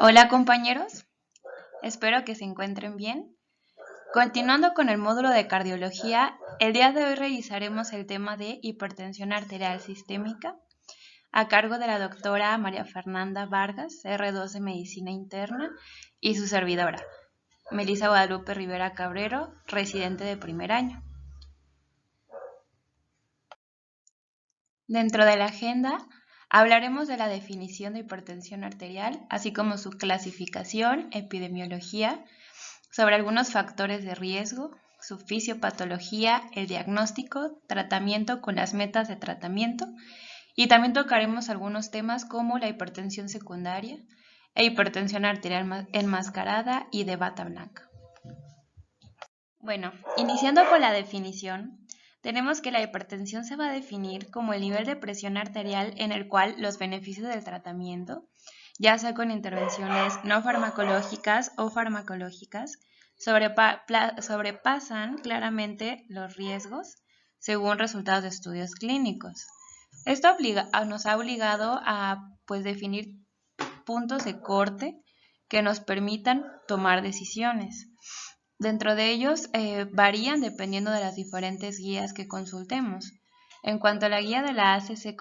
Hola compañeros, espero que se encuentren bien. Continuando con el módulo de cardiología, el día de hoy revisaremos el tema de hipertensión arterial sistémica a cargo de la doctora María Fernanda Vargas, R2 de Medicina Interna, y su servidora, Melissa Guadalupe Rivera Cabrero, residente de primer año. Dentro de la agenda, hablaremos de la definición de hipertensión arterial, así como su clasificación, epidemiología, sobre algunos factores de riesgo, su fisiopatología, el diagnóstico, tratamiento con las metas de tratamiento, y también tocaremos algunos temas como la hipertensión secundaria e hipertensión arterial enmascarada y de bata blanca. Bueno, iniciando con la definición, tenemos que la hipertensión se va a definir como el nivel de presión arterial en el cual los beneficios del tratamiento, ya sea con intervenciones no farmacológicas o farmacológicas, sobrepasan claramente los riesgos según resultados de estudios clínicos. Esto nos ha obligado a definir puntos de corte que nos permitan tomar decisiones. Dentro de ellos varían dependiendo de las diferentes guías que consultemos. En cuanto a la guía de la ACC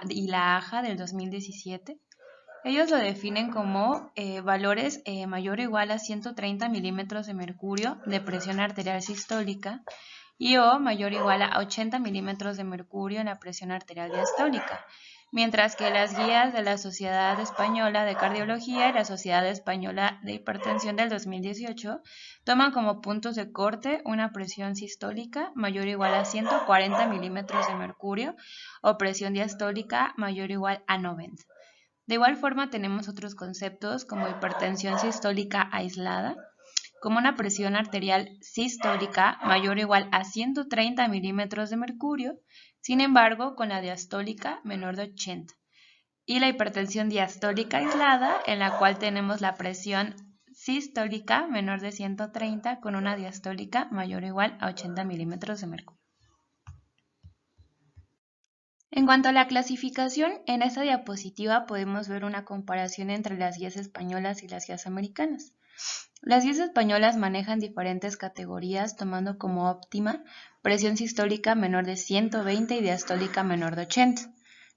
y la AJA del 2017, ellos lo definen como valores mayor o igual a 130 milímetros de mercurio de presión arterial sistólica y o mayor o igual a 80 milímetros de mercurio en la presión arterial diastólica, mientras que las guías de la Sociedad Española de Cardiología y la Sociedad Española de Hipertensión del 2018 toman como puntos de corte una presión sistólica mayor o igual a 140 milímetros de mercurio o presión diastólica mayor o igual a 90. De igual forma tenemos otros conceptos como hipertensión sistólica aislada, como una presión arterial sistólica mayor o igual a 130 milímetros de mercurio, sin embargo con la diastólica menor de 80. Y la hipertensión diastólica aislada, en la cual tenemos la presión sistólica menor de 130 con una diastólica mayor o igual a 80 milímetros de mercurio. En cuanto a la clasificación, en esta diapositiva podemos ver una comparación entre las guías españolas y las guías americanas. Las guías españolas manejan diferentes categorías tomando como óptima presión sistólica menor de 120 y diastólica menor de 80.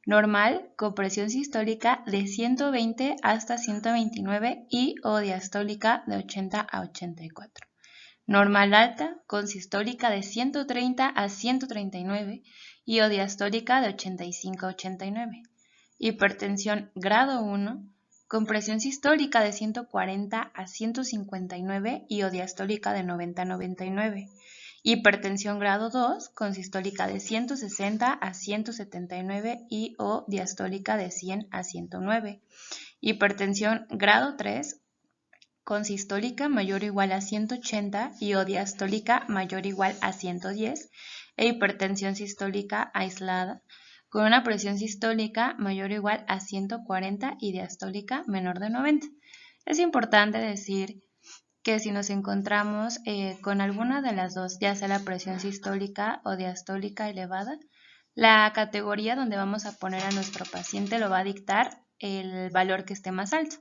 Normal con presión sistólica de 120 hasta 129 y o diastólica de 80 a 84. Normal alta con sistólica de 130 a 139 y o diastólica de 85 a 89. Hipertensión grado 1 con presión sistólica de 140 a 159 y o diastólica de 90 a 99. Hipertensión grado 2 con sistólica de 160 a 179 y o diastólica de 100 a 109. Hipertensión grado 3 con sistólica mayor o igual a 180 y o diastólica mayor o igual a 110 e hipertensión sistólica aislada con una presión sistólica mayor o igual a 140 y diastólica menor de 90. Es importante decir que si nos encontramos con alguna de las dos, ya sea la presión sistólica o diastólica elevada, la categoría donde vamos a poner a nuestro paciente lo va a dictar el valor que esté más alto.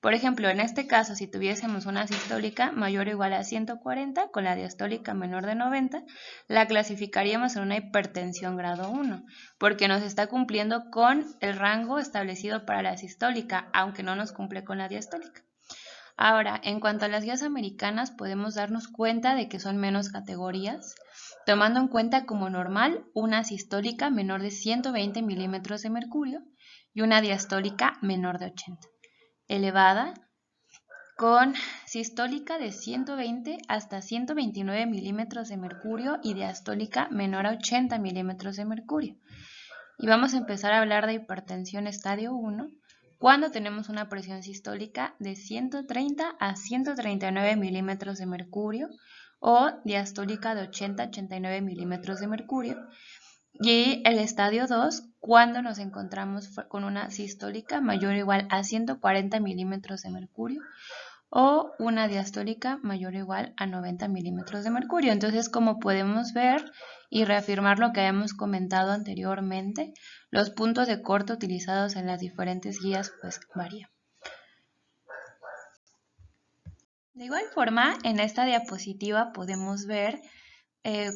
Por ejemplo, en este caso, si tuviésemos una sistólica mayor o igual a 140 con la diastólica menor de 90, la clasificaríamos en una hipertensión grado 1, porque nos está cumpliendo con el rango establecido para la sistólica, aunque no nos cumple con la diastólica. Ahora, en cuanto a las guías americanas, podemos darnos cuenta de que son menos categorías, tomando en cuenta como normal una sistólica menor de 120 milímetros de mercurio y una diastólica menor de 80. Elevada con sistólica de 120 hasta 129 milímetros de mercurio y diastólica menor a 80 milímetros de mercurio. Y vamos a empezar a hablar de hipertensión estadio 1 cuando tenemos una presión sistólica de 130 a 139 milímetros de mercurio o diastólica de 80 a 89 milímetros de mercurio. Y el estadio 2, cuando nos encontramos con una sistólica mayor o igual a 140 milímetros de mercurio o una diastólica mayor o igual a 90 milímetros de mercurio. Entonces, como podemos ver y reafirmar lo que habíamos comentado anteriormente, los puntos de corte utilizados en las diferentes guías varían. De igual forma, en esta diapositiva podemos ver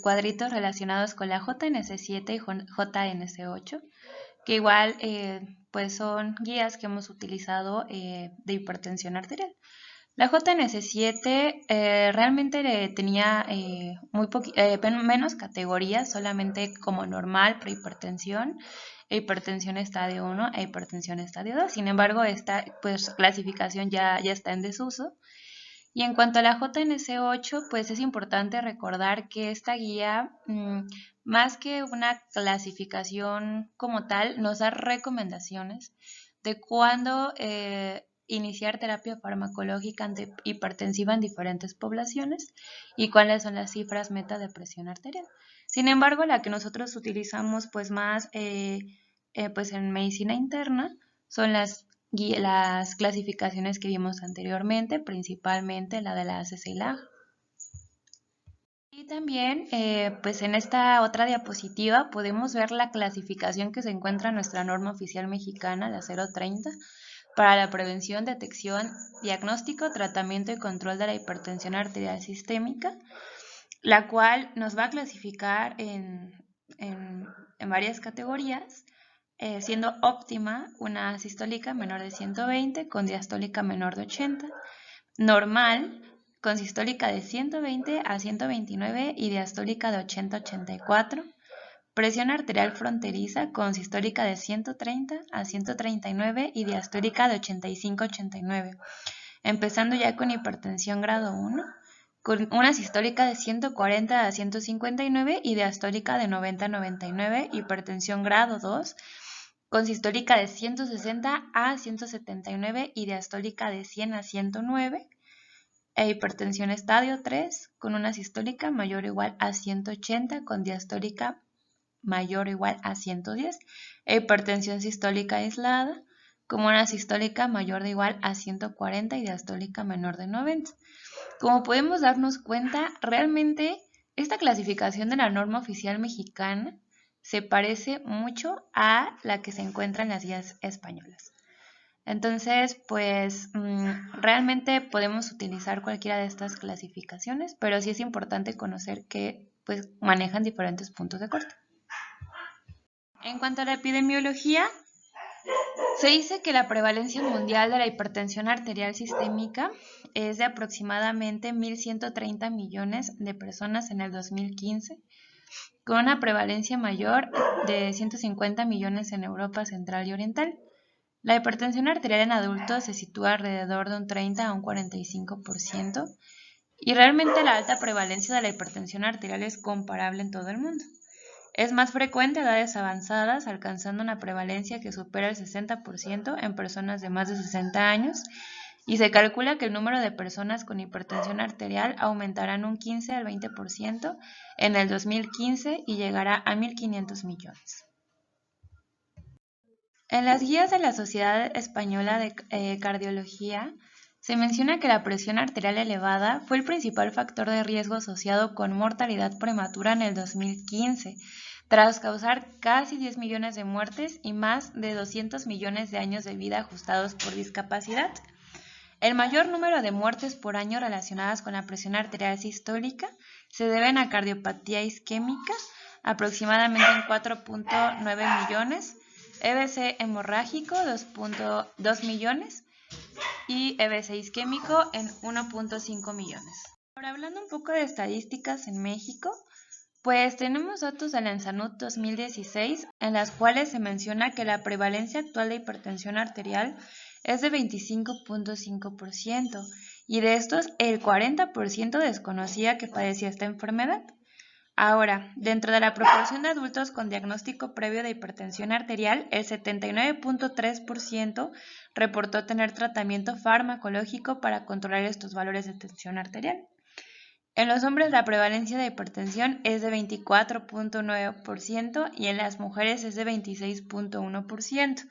cuadritos relacionados con la JNS7 y JNS8, que igual pues son guías que hemos utilizado de hipertensión arterial. La JNS7 realmente tenía menos categorías, solamente como normal, prehipertensión, hipertensión estadio 1 e hipertensión estadio 2. Sin embargo, esta pues, clasificación ya está en desuso. Y en cuanto a la JNS8, pues es importante recordar que esta guía, más que una clasificación como tal, nos da recomendaciones de cuándo iniciar terapia farmacológica antihipertensiva en diferentes poblaciones y cuáles son las cifras meta de presión arterial. Sin embargo, la que nosotros utilizamos pues más pues en medicina interna son las clasificaciones que vimos anteriormente, principalmente la de la ACC y la AJA. Y también, pues en esta otra diapositiva podemos ver la clasificación que se encuentra en nuestra norma oficial mexicana, la 030, para la prevención, detección, diagnóstico, tratamiento y control de la hipertensión arterial sistémica, la cual nos va a clasificar en varias categorías, siendo óptima una sistólica menor de 120 con diastólica menor de 80, normal con sistólica de 120 a 129 y diastólica de 80 a 84, presión arterial fronteriza con sistólica de 130 a 139 y diastólica de 85 a 89, empezando ya con hipertensión grado 1, con una sistólica de 140 a 159 y diastólica de 90 a 99, hipertensión grado 2, con sistólica de 160 a 179 y diastólica de 100 a 109, e hipertensión estadio 3, con una sistólica mayor o igual a 180 con diastólica mayor o igual a 110, e hipertensión sistólica aislada, como una sistólica mayor o igual a 140 y diastólica menor de 90. Como podemos darnos cuenta, realmente esta clasificación de la norma oficial mexicana se parece mucho a la que se encuentra en las guías españolas. Entonces, pues realmente podemos utilizar cualquiera de estas clasificaciones, pero sí es importante conocer que pues, manejan diferentes puntos de corte. En cuanto a la epidemiología, se dice que la prevalencia mundial de la hipertensión arterial sistémica es de aproximadamente 1.130 millones de personas en el 2015, con una prevalencia mayor de 150 millones en Europa Central y Oriental. La hipertensión arterial en adultos se sitúa alrededor de un 30 a un 45%, y realmente la alta prevalencia de la hipertensión arterial es comparable en todo el mundo. Es más frecuente a edades avanzadas, alcanzando una prevalencia que supera el 60% en personas de más de 60 años, y se calcula que el número de personas con hipertensión arterial aumentará en un 15 al 20% en el 2015 y llegará a 1.500 millones. En las guías de la Sociedad Española de Cardiología se menciona que la presión arterial elevada fue el principal factor de riesgo asociado con mortalidad prematura en el 2015, tras causar casi 10 millones de muertes y más de 200 millones de años de vida ajustados por discapacidad. El mayor número de muertes por año relacionadas con la presión arterial sistólica se deben a cardiopatía isquémica, aproximadamente en 4.9 millones, EBC hemorrágico 2.2 millones y EBC isquémico en 1.5 millones. Ahora, hablando un poco de estadísticas en México, pues tenemos datos de la ENSANUD 2016 en las cuales se menciona que la prevalencia actual de hipertensión arterial es de 25.5% y de estos el 40% desconocía que padecía esta enfermedad. Ahora, dentro de la proporción de adultos con diagnóstico previo de hipertensión arterial, el 79.3% reportó tener tratamiento farmacológico para controlar estos valores de tensión arterial. En los hombres la prevalencia de hipertensión es de 24.9% y en las mujeres es de 26.1%.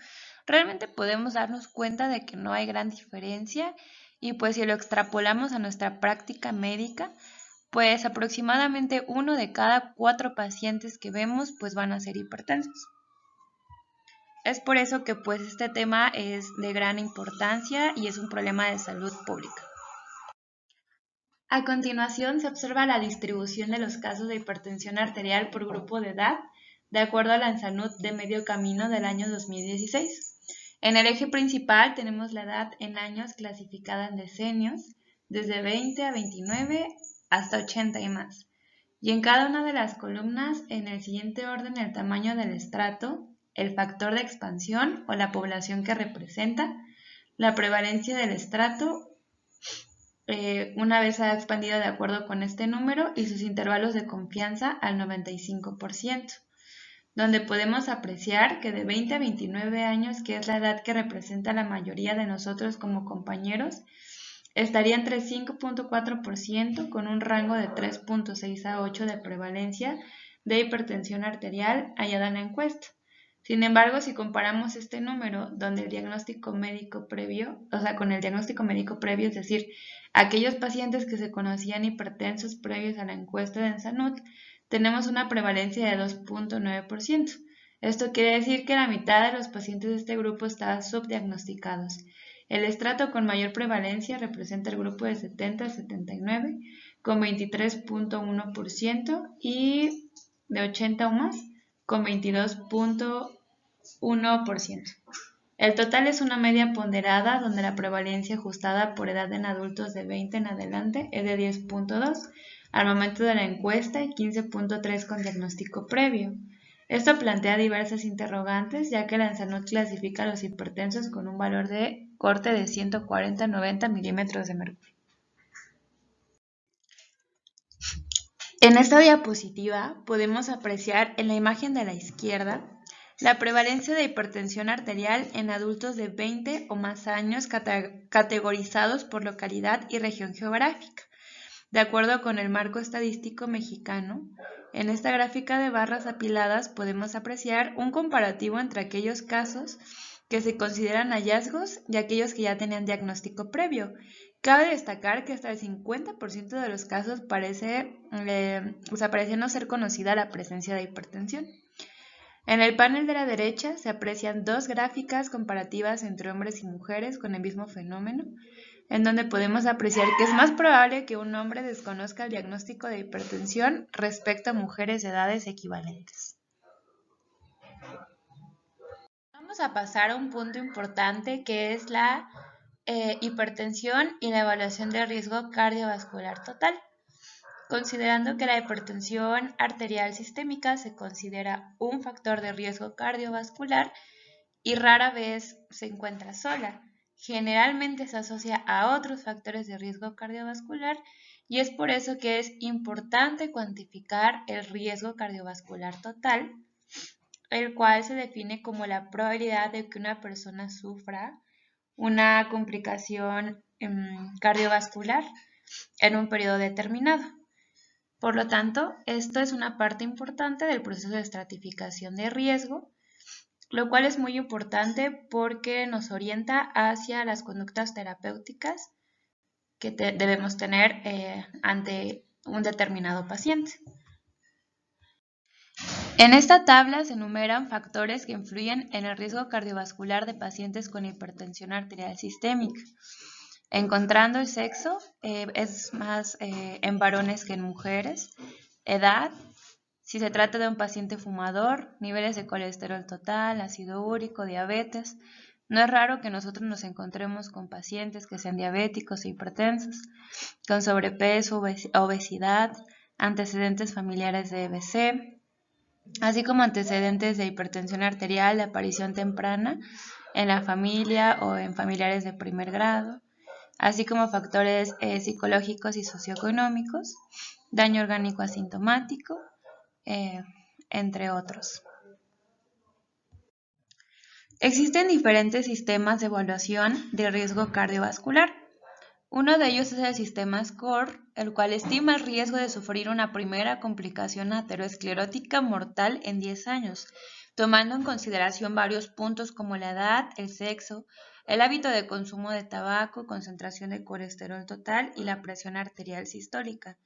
Realmente podemos darnos cuenta de que no hay gran diferencia y pues si lo extrapolamos a nuestra práctica médica, pues aproximadamente 1 de cada 4 pacientes que vemos pues van a ser hipertensos. Es por eso que pues este tema es de gran importancia y es un problema de salud pública. A continuación se observa la distribución de los casos de hipertensión arterial por grupo de edad, de acuerdo a la ENSANUD de medio camino del año 2016. En el eje principal tenemos la edad en años clasificada en decenios, desde 20 a 29 hasta 80 y más. Y en cada una de las columnas, en el siguiente orden, el tamaño del estrato, el factor de expansión o la población que representa, la prevalencia del estrato, una vez ha expandido de acuerdo con este número, y sus intervalos de confianza al 95%, donde podemos apreciar que de 20 a 29 años, que es la edad que representa la mayoría de nosotros como compañeros, estaría entre 5.4% con un rango de 3.6 a 8 de prevalencia de hipertensión arterial hallada en la encuesta. Sin embargo, si comparamos este número donde el diagnóstico médico previo, con el diagnóstico médico previo, es decir, aquellos pacientes que se conocían hipertensos previos a la encuesta de ENSANUD, tenemos una prevalencia de 2.9%. Esto quiere decir que la mitad de los pacientes de este grupo estaban subdiagnosticados. El estrato con mayor prevalencia representa el grupo de 70 a 79, con 23.1%, y de 80 o más, con 22.1%. El total es una media ponderada donde la prevalencia ajustada por edad en adultos de 20 en adelante es de 10.2 al momento de la encuesta y 15.3 con diagnóstico previo. Esto plantea diversas interrogantes, ya que la ENSANUD clasifica a los hipertensos con un valor de corte de 140 a 90 milímetros de mercurio. En esta diapositiva podemos apreciar en la imagen de la izquierda la prevalencia de hipertensión arterial en adultos de 20 o más años categorizados por localidad y región geográfica. De acuerdo con el marco estadístico mexicano, en esta gráfica de barras apiladas podemos apreciar un comparativo entre aquellos casos que se consideran hallazgos y aquellos que ya tenían diagnóstico previo. Cabe destacar que hasta el 50% de los casos parece no ser conocida la presencia de hipertensión. En el panel de la derecha se aprecian dos gráficas comparativas entre hombres y mujeres con el mismo fenómeno, en donde podemos apreciar que es más probable que un hombre desconozca el diagnóstico de hipertensión respecto a mujeres de edades equivalentes. Vamos a pasar a un punto importante que es la hipertensión y la evaluación de riesgo cardiovascular total. Considerando que la hipertensión arterial sistémica se considera un factor de riesgo cardiovascular y rara vez se encuentra sola. Generalmente se asocia a otros factores de riesgo cardiovascular y es por eso que es importante cuantificar el riesgo cardiovascular total, el cual se define como la probabilidad de que una persona sufra una complicación cardiovascular en un periodo determinado. Por lo tanto, esto es una parte importante del proceso de estratificación de riesgo, lo cual es muy importante porque nos orienta hacia las conductas terapéuticas que debemos tener ante un determinado paciente. En esta tabla se enumeran factores que influyen en el riesgo cardiovascular de pacientes con hipertensión arterial sistémica. Encontrando el sexo, es más en varones que en mujeres, edad, si se trata de un paciente fumador, niveles de colesterol total, ácido úrico, diabetes. No es raro que nosotros nos encontremos con pacientes que sean diabéticos e hipertensos, con sobrepeso, obesidad, antecedentes familiares de EBC, así como antecedentes de hipertensión arterial de aparición temprana en la familia o en familiares de primer grado, así como factores psicológicos y socioeconómicos, daño orgánico asintomático, entre otros. Existen diferentes sistemas de evaluación de riesgo cardiovascular. Uno de ellos es el sistema SCORE, el cual estima el riesgo de sufrir una primera complicación aterosclerótica mortal en 10 años, tomando en consideración varios puntos como la edad, el sexo, el hábito de consumo de tabaco, concentración de colesterol total y la presión arterial sistólica.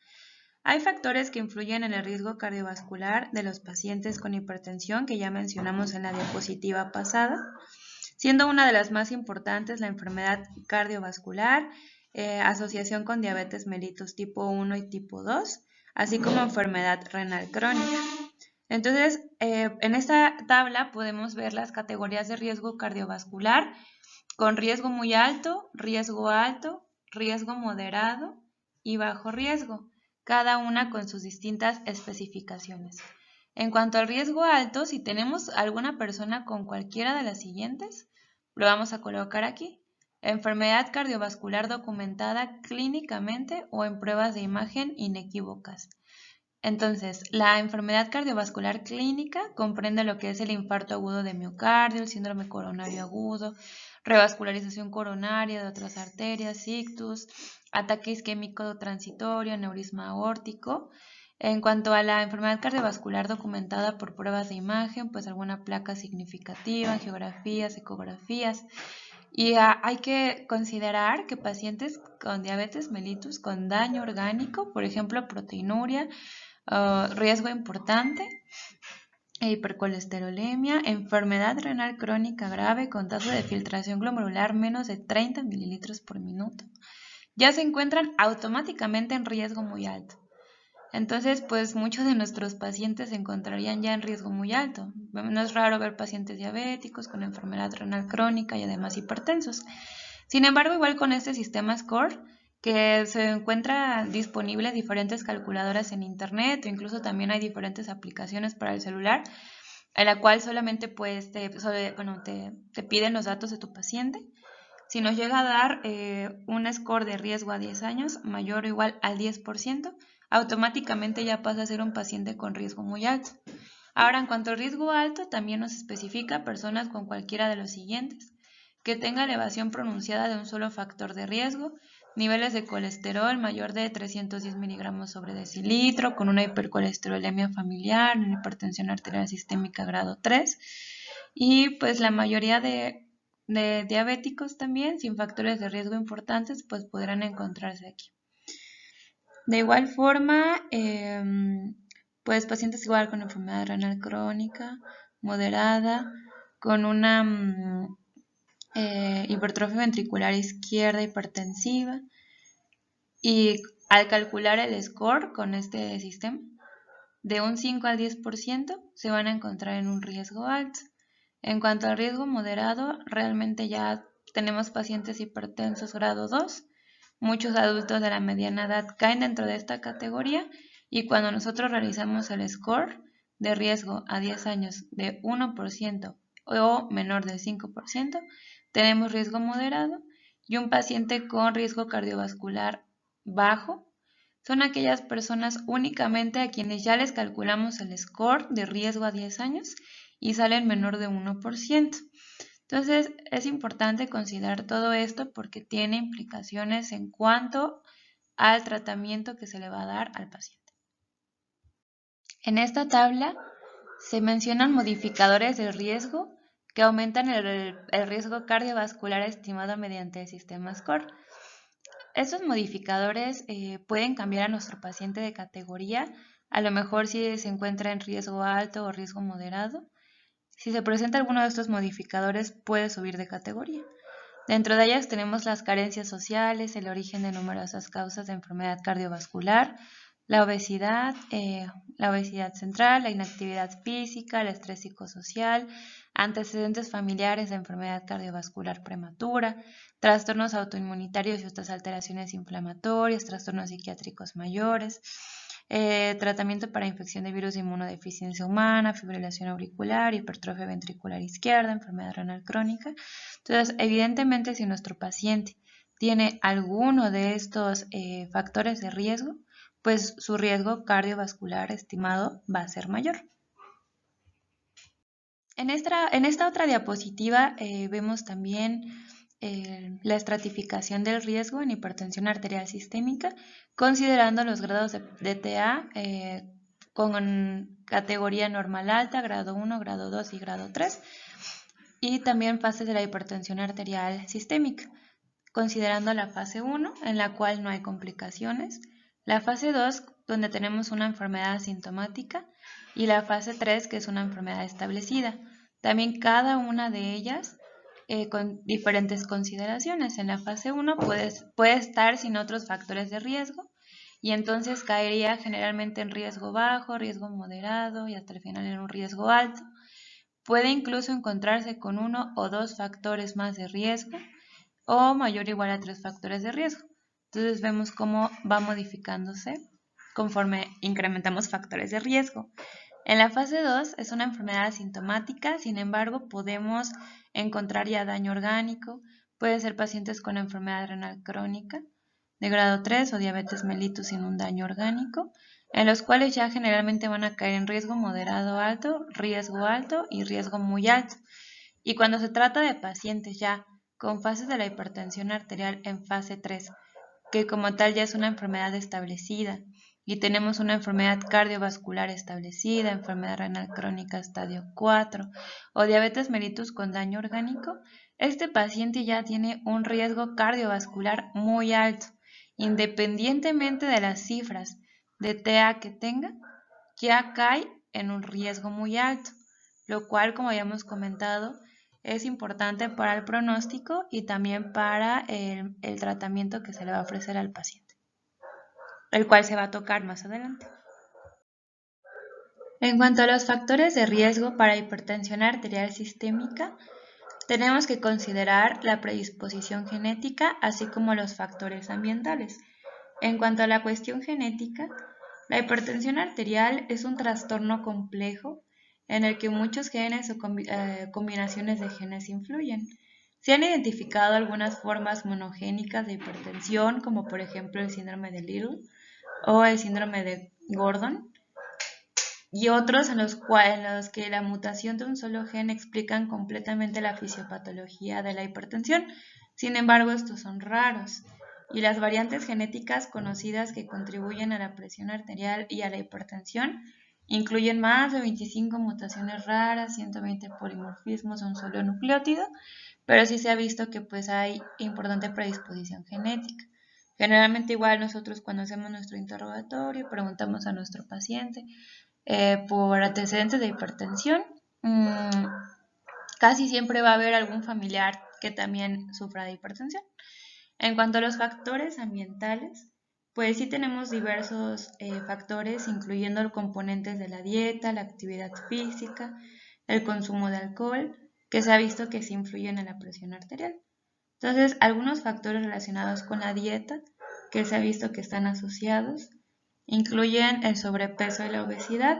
Hay factores que influyen en el riesgo cardiovascular de los pacientes con hipertensión que ya mencionamos en la diapositiva pasada, siendo una de las más importantes la enfermedad cardiovascular, asociación con diabetes mellitus tipo 1 y tipo 2, así como enfermedad renal crónica. Entonces, en esta tabla podemos ver las categorías de riesgo cardiovascular con riesgo muy alto, riesgo moderado y bajo riesgo, cada una con sus distintas especificaciones. En cuanto al riesgo alto, si tenemos alguna persona con cualquiera de las siguientes, lo vamos a colocar aquí. Enfermedad cardiovascular documentada clínicamente o en pruebas de imagen inequívocas. Entonces, la enfermedad cardiovascular clínica comprende lo que es el infarto agudo de miocardio, el síndrome coronario agudo, revascularización coronaria de otras arterias, ictus, ataque isquémico transitorio, aneurisma aórtico. En cuanto a la enfermedad cardiovascular documentada por pruebas de imagen, pues alguna placa significativa, angiografías, ecografías. Y hay que considerar que pacientes con diabetes mellitus con daño orgánico, por ejemplo, proteinuria, riesgo importante, hipercolesterolemia, enfermedad renal crónica grave con tasa de filtración glomerular menos de 30 mililitros por minuto, ya se encuentran automáticamente en riesgo muy alto. Entonces, pues muchos de nuestros pacientes se encontrarían ya en riesgo muy alto. No es raro ver pacientes diabéticos con enfermedad renal crónica y además hipertensos. Sin embargo, igual con este sistema SCORE, que se encuentra disponible diferentes calculadoras en internet o incluso también hay diferentes aplicaciones para el celular, en la cual solamente pues te piden los datos de tu paciente. Si nos llega a dar un score de riesgo a 10 años mayor o igual al 10%, automáticamente ya pasa a ser un paciente con riesgo muy alto. Ahora, en cuanto al riesgo alto, también nos especifica personas con cualquiera de los siguientes: que tenga elevación pronunciada de un solo factor de riesgo, niveles de colesterol mayor de 310 miligramos sobre decilitro, con una hipercolesterolemia familiar, una hipertensión arterial sistémica grado 3, y pues la mayoría de diabéticos también, sin factores de riesgo importantes, pues podrán encontrarse aquí. De igual forma, pues pacientes igual con enfermedad renal crónica, moderada, con una hipertrofia ventricular izquierda hipertensiva, y al calcular el score con este sistema, de un 5 al 10% se van a encontrar en un riesgo alto. En cuanto al riesgo moderado, realmente ya tenemos pacientes hipertensos grado 2. Muchos adultos de la mediana edad caen dentro de esta categoría y cuando nosotros realizamos el score de riesgo a 10 años de 1% o menor del 5%, tenemos riesgo moderado, y un paciente con riesgo cardiovascular bajo son aquellas personas únicamente a quienes ya les calculamos el score de riesgo a 10 años y salen menor de 1%. Entonces, es importante considerar todo esto porque tiene implicaciones en cuanto al tratamiento que se le va a dar al paciente. En esta tabla se mencionan modificadores del riesgo que aumentan el riesgo cardiovascular estimado mediante el sistema SCORE. Estos modificadores pueden cambiar a nuestro paciente de categoría, a lo mejor si se encuentra en riesgo alto o riesgo moderado. Si se presenta alguno de estos modificadores, puede subir de categoría. Dentro de ellas tenemos las carencias sociales, el origen de numerosas causas de enfermedad cardiovascular, la obesidad central, la inactividad física, el estrés psicosocial, antecedentes familiares de enfermedad cardiovascular prematura, trastornos autoinmunitarios y otras alteraciones inflamatorias, trastornos psiquiátricos mayores, tratamiento para infección de virus de inmunodeficiencia humana, fibrilación auricular, hipertrofia ventricular izquierda, enfermedad renal crónica. Entonces, evidentemente, si nuestro paciente tiene alguno de estos factores de riesgo, pues su riesgo cardiovascular estimado va a ser mayor. En esta otra diapositiva vemos también la estratificación del riesgo en hipertensión arterial sistémica, considerando los grados de TA con categoría normal alta, grado 1, grado 2 y grado 3, y también fases de la hipertensión arterial sistémica, considerando la fase 1, en la cual no hay complicaciones, la fase 2, donde tenemos una enfermedad asintomática, y la fase 3, que es una enfermedad establecida. También cada una de ellas con diferentes consideraciones. En la fase 1 puede estar sin otros factores de riesgo y entonces caería generalmente en riesgo bajo, riesgo moderado y hasta el final en un riesgo alto. Puede incluso encontrarse con 1 o 2 factores más de riesgo o mayor o igual a 3 factores de riesgo. Entonces vemos cómo va modificándose conforme incrementamos factores de riesgo. En la fase 2 es una enfermedad asintomática, sin embargo podemos encontrar ya daño orgánico, puede ser pacientes con enfermedad renal crónica de grado 3 o diabetes mellitus sin un daño orgánico, en los cuales ya generalmente van a caer en riesgo moderado alto, riesgo alto y riesgo muy alto. Y cuando se trata de pacientes ya con fases de la hipertensión arterial en fase 3, que como tal ya es una enfermedad establecida, y tenemos una enfermedad cardiovascular establecida, enfermedad renal crónica estadio 4 o diabetes mellitus con daño orgánico, este paciente ya tiene un riesgo cardiovascular muy alto, independientemente de las cifras de TA que tenga, ya cae en un riesgo muy alto, lo cual, como habíamos comentado, es importante para el pronóstico y también para el tratamiento que se le va a ofrecer al paciente, el cual se va a tocar más adelante. En cuanto a los factores de riesgo para hipertensión arterial sistémica, tenemos que considerar la predisposición genética, así como los factores ambientales. En cuanto a la cuestión genética, la hipertensión arterial es un trastorno complejo en el que muchos genes o combinaciones de genes influyen. Se han identificado algunas formas monogénicas de hipertensión, como por ejemplo el síndrome de Little o el síndrome de Gordon, y otros en los que la mutación de un solo gen explican completamente la fisiopatología de la hipertensión. Sin embargo, estos son raros, y las variantes genéticas conocidas que contribuyen a la presión arterial y a la hipertensión incluyen más de 25 mutaciones raras, 120 polimorfismos de un solo nucleótido, pero sí se ha visto que pues hay importante predisposición genética. Generalmente igual nosotros cuando hacemos nuestro interrogatorio preguntamos a nuestro paciente por antecedentes de hipertensión, casi siempre va a haber algún familiar que también sufra de hipertensión. En cuanto a los factores ambientales, pues sí tenemos diversos factores, incluyendo los componentes de la dieta, la actividad física, el consumo de alcohol, que se ha visto que sí influyen en la presión arterial. Entonces, algunos factores relacionados con la dieta que se ha visto que están asociados incluyen el sobrepeso y la obesidad,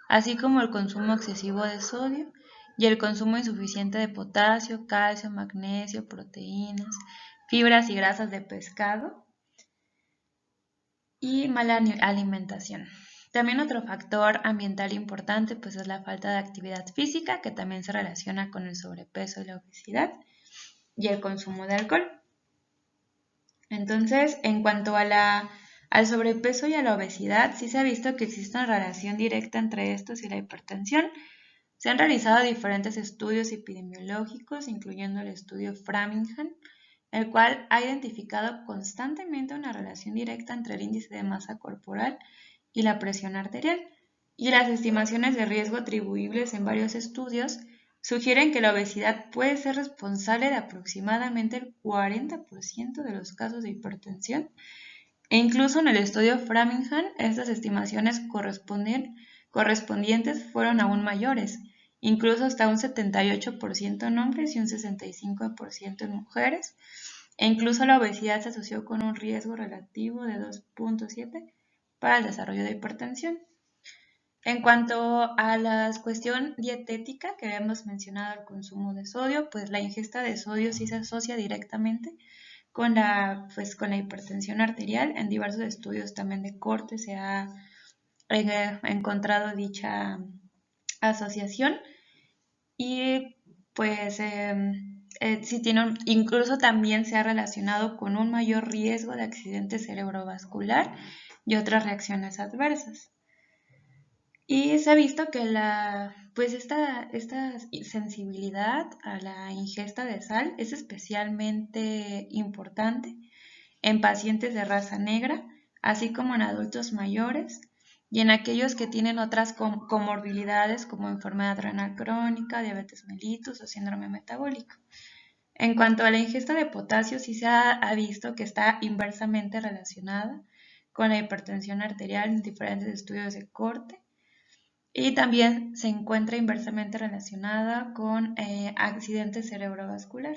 así como el consumo excesivo de sodio y el consumo insuficiente de potasio, calcio, magnesio, proteínas, fibras y grasas de pescado y mala alimentación. También otro factor ambiental importante pues es la falta de actividad física, que también se relaciona con el sobrepeso y la obesidad, y el consumo de alcohol. Entonces, en cuanto a al sobrepeso y a la obesidad, sí se ha visto que existe una relación directa entre estos y la hipertensión. Se han realizado diferentes estudios epidemiológicos, incluyendo el estudio Framingham, el cual ha identificado constantemente una relación directa entre el índice de masa corporal y la presión arterial, y las estimaciones de riesgo atribuibles en varios estudios sugieren que la obesidad puede ser responsable de aproximadamente el 40% de los casos de hipertensión, e incluso en el estudio Framingham estas estimaciones correspondientes fueron aún mayores, incluso hasta un 78% en hombres y un 65% en mujeres, e incluso la obesidad se asoció con un riesgo relativo de 2.7 para el desarrollo de hipertensión. En cuanto a la cuestión dietética que habíamos mencionado, el consumo de sodio, pues la ingesta de sodio sí se asocia directamente con la hipertensión arterial. En diversos estudios también de corte se ha encontrado dicha asociación, y pues incluso también se ha relacionado con un mayor riesgo de accidente cerebrovascular y otras reacciones adversas. Y se ha visto que esta sensibilidad a la ingesta de sal es especialmente importante en pacientes de raza negra, así como en adultos mayores y en aquellos que tienen otras comorbilidades como enfermedad renal crónica, diabetes mellitus o síndrome metabólico. En cuanto a la ingesta de potasio, sí se ha visto que está inversamente relacionada con la hipertensión arterial en diferentes estudios de corte y también se encuentra inversamente relacionada con accidente cerebrovascular.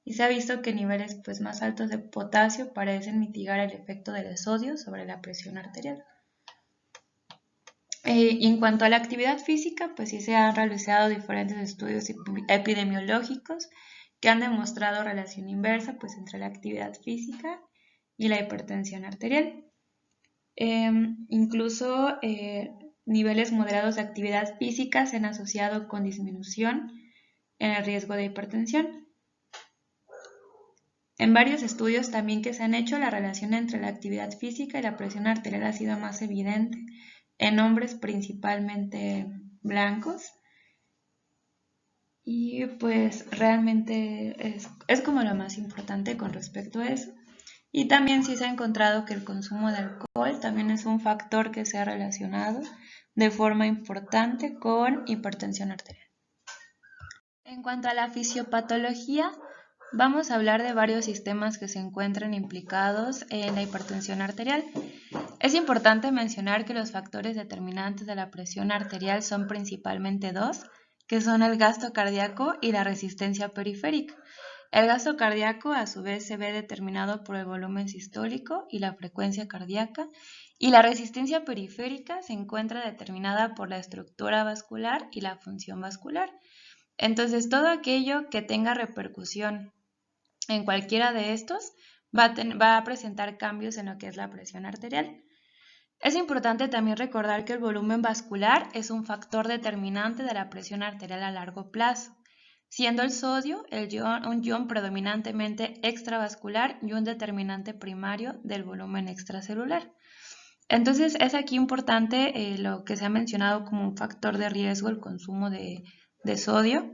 Y se ha visto que niveles más altos de potasio parecen mitigar el efecto del sodio sobre la presión arterial. En cuanto a la actividad física, pues sí se han realizado diferentes estudios epidemiológicos que han demostrado relación inversa entre la actividad física y la hipertensión arterial. Incluso niveles moderados de actividad física se han asociado con disminución en el riesgo de hipertensión. En varios estudios también que se han hecho, la relación entre la actividad física y la presión arterial ha sido más evidente en hombres principalmente blancos. Y pues realmente es como lo más importante con respecto a eso. Y también sí se ha encontrado que el consumo de alcohol también es un factor que se ha relacionado de forma importante con hipertensión arterial. En cuanto a la fisiopatología, vamos a hablar de varios sistemas que se encuentran implicados en la hipertensión arterial. Es importante mencionar que los factores determinantes de la presión arterial son principalmente dos, que son el gasto cardíaco y la resistencia periférica. El gasto cardíaco a su vez se ve determinado por el volumen sistólico y la frecuencia cardíaca, y la resistencia periférica se encuentra determinada por la estructura vascular y la función vascular. Entonces, todo aquello que tenga repercusión en cualquiera de estos va a presentar cambios en lo que es la presión arterial. Es importante también recordar que el volumen vascular es un factor determinante de la presión arterial a largo plazo, siendo el sodio un ion predominantemente extravascular y un determinante primario del volumen extracelular. Entonces es aquí importante lo que se ha mencionado como un factor de riesgo, el consumo de sodio,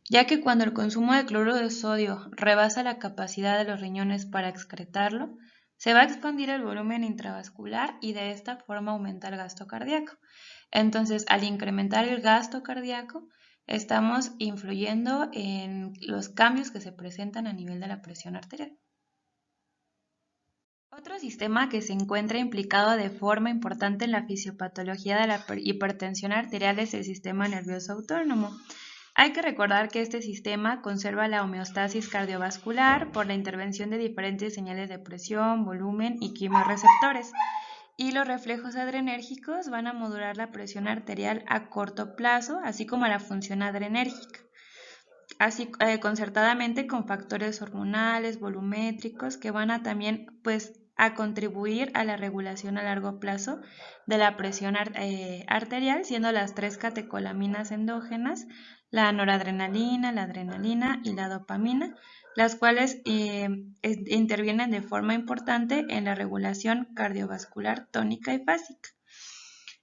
ya que cuando el consumo de cloruro de sodio rebasa la capacidad de los riñones para excretarlo, se va a expandir el volumen intravascular y de esta forma aumenta el gasto cardíaco. Entonces, al incrementar el gasto cardíaco, estamos influyendo en los cambios que se presentan a nivel de la presión arterial. Otro sistema que se encuentra implicado de forma importante en la fisiopatología de la hipertensión arterial es el sistema nervioso autónomo. Hay que recordar que este sistema conserva la homeostasis cardiovascular por la intervención de diferentes señales de presión, volumen y quimioreceptores. Y los reflejos adrenérgicos van a modular la presión arterial a corto plazo, así como la función adrenérgica, así concertadamente con factores hormonales, volumétricos, que van a también a contribuir a la regulación a largo plazo de la presión arterial, siendo las tres catecolaminas endógenas, la noradrenalina, la adrenalina y la dopamina, las cuales intervienen de forma importante en la regulación cardiovascular tónica y básica.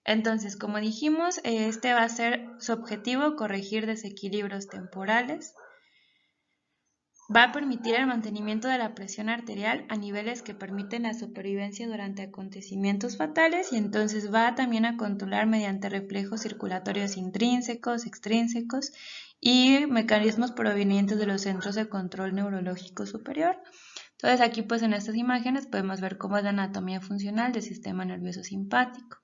Entonces, como dijimos, este va a ser su objetivo, corregir desequilibrios temporales. Va a permitir el mantenimiento de la presión arterial a niveles que permiten la supervivencia durante acontecimientos fatales y entonces va también a controlar mediante reflejos circulatorios intrínsecos, extrínsecos y mecanismos provenientes de los centros de control neurológico superior. Entonces aquí en estas imágenes podemos ver cómo es la anatomía funcional del sistema nervioso simpático,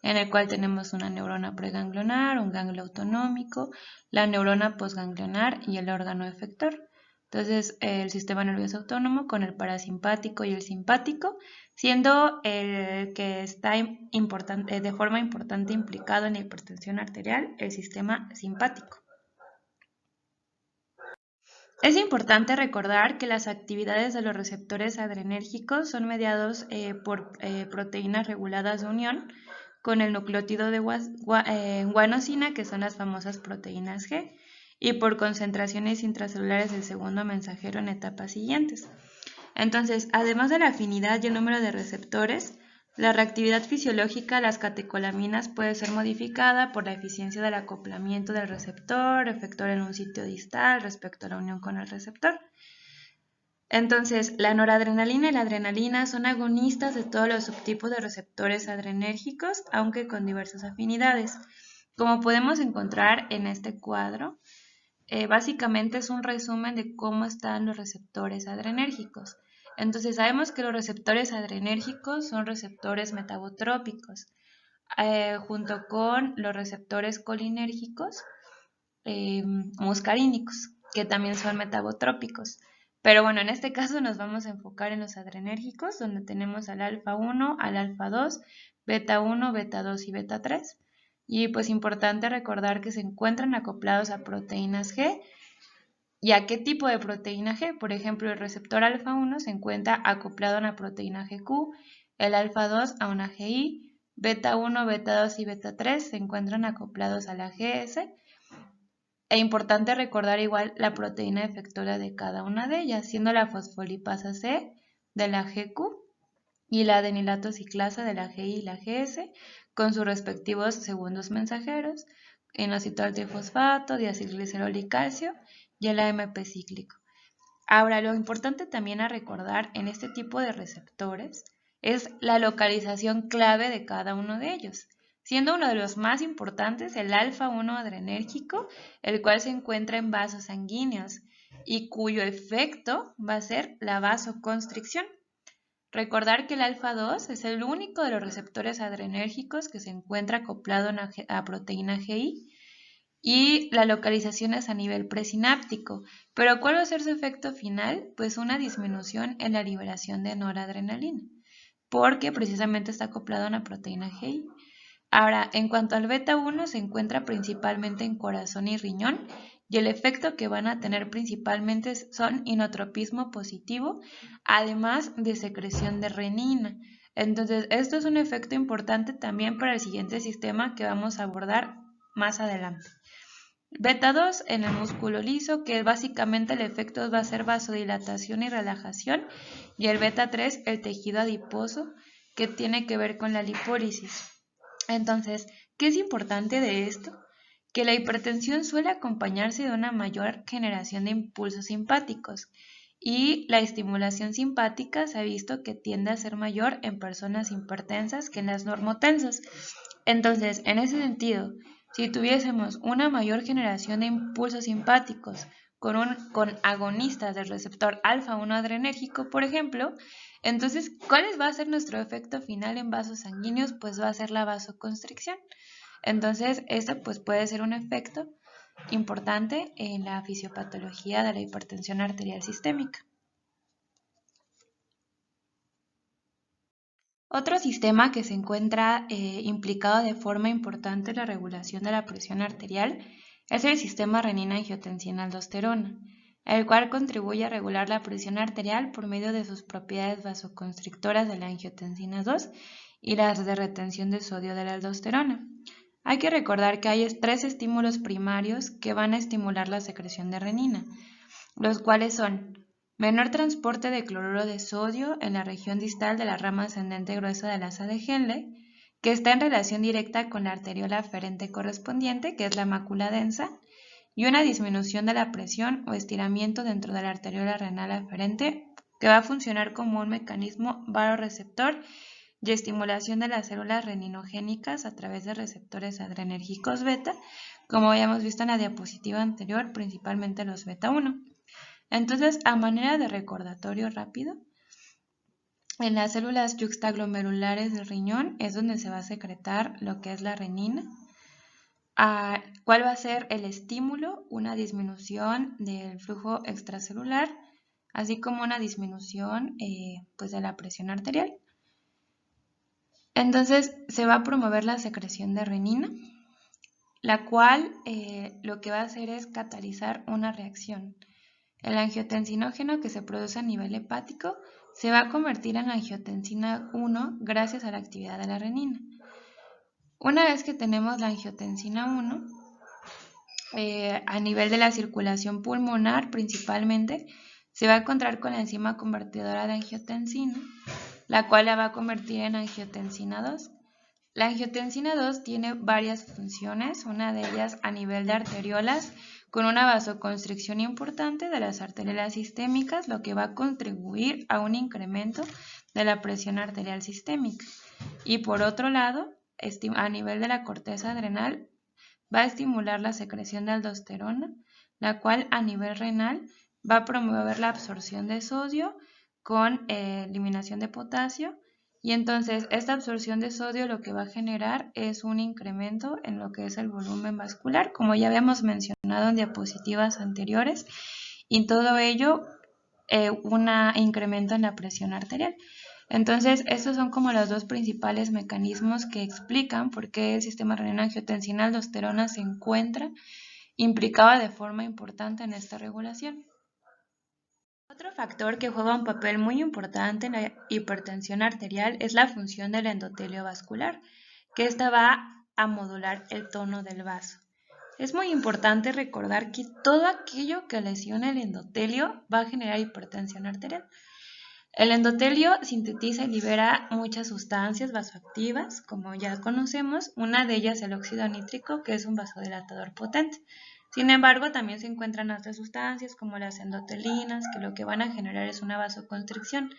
en el cual tenemos una neurona preganglionar, un ganglio autonómico, la neurona postganglionar y el órgano efector. Entonces, el sistema nervioso autónomo con el parasimpático y el simpático, siendo el que está de forma importante implicado en la hipertensión arterial, el sistema simpático. Es importante recordar que las actividades de los receptores adrenérgicos son mediados por proteínas reguladas de unión con el nucleótido de guanosina, que son las famosas proteínas G, y por concentraciones intracelulares del segundo mensajero en etapas siguientes. Entonces, además de la afinidad y el número de receptores, la reactividad fisiológica de las catecolaminas puede ser modificada por la eficiencia del acoplamiento del receptor, efector en un sitio distal respecto a la unión con el receptor. Entonces, la noradrenalina y la adrenalina son agonistas de todos los subtipos de receptores adrenérgicos, aunque con diversas afinidades. Como podemos encontrar en este cuadro, básicamente es un resumen de cómo están los receptores adrenérgicos. Entonces sabemos que los receptores adrenérgicos son receptores metabotrópicos, junto con los receptores colinérgicos muscarínicos, que también son metabotrópicos. Pero bueno, en este caso nos vamos a enfocar en los adrenérgicos, donde tenemos al alfa 1, al alfa 2, beta 1, beta 2 y beta 3. Y pues importante recordar que se encuentran acoplados a proteínas G. ¿Y a qué tipo de proteína G? Por ejemplo, el receptor alfa 1 se encuentra acoplado a una proteína GQ, el alfa 2 a una GI, beta 1, beta 2 y beta 3 se encuentran acoplados a la GS. E importante recordar igual la proteína efectora de cada una de ellas, siendo la fosfolipasa C de la GQ y la adenilato ciclasa de la GI y la GS, con sus respectivos segundos mensajeros, inositol trifosfato, diacilglicerol y calcio, y el AMP cíclico. Ahora, lo importante también a recordar en este tipo de receptores es la localización clave de cada uno de ellos, siendo uno de los más importantes el alfa 1 adrenérgico, el cual se encuentra en vasos sanguíneos y cuyo efecto va a ser la vasoconstricción. Recordar que el alfa 2 es el único de los receptores adrenérgicos que se encuentra acoplado a proteína GI y la localización es a nivel presináptico. Pero ¿cuál va a ser su efecto final? Pues una disminución en la liberación de noradrenalina, porque precisamente está acoplado a una proteína GI. Ahora, en cuanto al beta 1, se encuentra principalmente en corazón y riñón, y el efecto que van a tener principalmente son inotropismo positivo, además de secreción de renina. Entonces, esto es un efecto importante también para el siguiente sistema que vamos a abordar más adelante. Beta 2 en el músculo liso, que básicamente el efecto va a ser vasodilatación y relajación, y el beta 3 el tejido adiposo, que tiene que ver con la lipólisis. Entonces, ¿qué es importante de esto? Que la hipertensión suele acompañarse de una mayor generación de impulsos simpáticos y la estimulación simpática se ha visto que tiende a ser mayor en personas hipertensas que en las normotensas. Entonces, en ese sentido, si tuviésemos una mayor generación de impulsos simpáticos con agonistas del receptor alfa 1 adrenérgico, por ejemplo, entonces, ¿cuál va a ser nuestro efecto final en vasos sanguíneos? Pues va a ser la vasoconstricción. Entonces, esto pues puede ser un efecto importante en la fisiopatología de la hipertensión arterial sistémica. Otro sistema que se encuentra implicado de forma importante en la regulación de la presión arterial es el sistema renina-angiotensina-aldosterona, el cual contribuye a regular la presión arterial por medio de sus propiedades vasoconstrictoras de la angiotensina 2 y las de retención de sodio de la aldosterona. Hay que recordar que hay 3 estímulos primarios que van a estimular la secreción de renina, los cuales son menor transporte de cloruro de sodio en la región distal de la rama ascendente gruesa del asa de Henle, que está en relación directa con la arteriola aferente correspondiente, que es la mácula densa, y una disminución de la presión o estiramiento dentro de la arteriola renal aferente, que va a funcionar como un mecanismo vasoreceptor y estimulación de las células reninogénicas a través de receptores adrenérgicos beta, como habíamos visto en la diapositiva anterior, principalmente los beta 1. Entonces, a manera de recordatorio rápido, en las células yuxtaglomerulares del riñón es donde se va a secretar lo que es la renina. ¿Cuál va a ser el estímulo? Una disminución del flujo extracelular, así como una disminución pues de la presión arterial. Entonces, se va a promover la secreción de renina, la cual lo que va a hacer es catalizar una reacción. El angiotensinógeno que se produce a nivel hepático se va a convertir en angiotensina 1 gracias a la actividad de la renina. Una vez que tenemos la angiotensina 1, a nivel de la circulación pulmonar principalmente, se va a encontrar con la enzima convertidora de angiotensina, la cual la va a convertir en angiotensina 2. La angiotensina 2 tiene varias funciones, una de ellas a nivel de arteriolas, con una vasoconstricción importante de las arteriolas sistémicas, lo que va a contribuir a un incremento de la presión arterial sistémica. Y por otro lado, a nivel de la corteza adrenal, va a estimular la secreción de aldosterona, la cual a nivel renal va a promover la absorción de sodio con eliminación de potasio. Y entonces esta absorción de sodio lo que va a generar es un incremento en lo que es el volumen vascular, como ya habíamos mencionado en diapositivas anteriores, y todo ello un incremento en la presión arterial. Entonces, estos son como los dos principales mecanismos que explican por qué el sistema renina-angiotensina-aldosterona se encuentra implicado de forma importante en esta regulación. Otro factor que juega un papel muy importante en la hipertensión arterial es la función del endotelio vascular, que esta va a modular el tono del vaso. Es muy importante recordar que todo aquello que lesiona el endotelio va a generar hipertensión arterial. El endotelio sintetiza y libera muchas sustancias vasoactivas, como ya conocemos, una de ellas el óxido nítrico, que es un vasodilatador potente. Sin embargo, también se encuentran otras sustancias como las endotelinas, que lo que van a generar es una vasoconstricción.